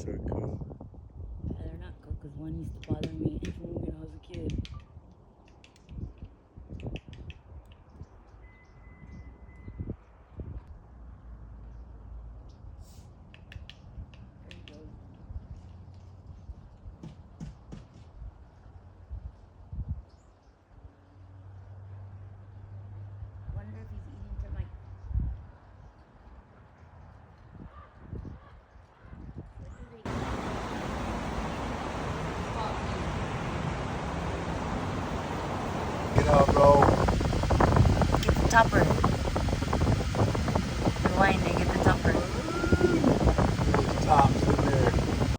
are cool. Yeah, they're not cool because one used to bother me when I was a kid. There he goes. Wonder if he's eating termite. Get out, bro. Get the topper.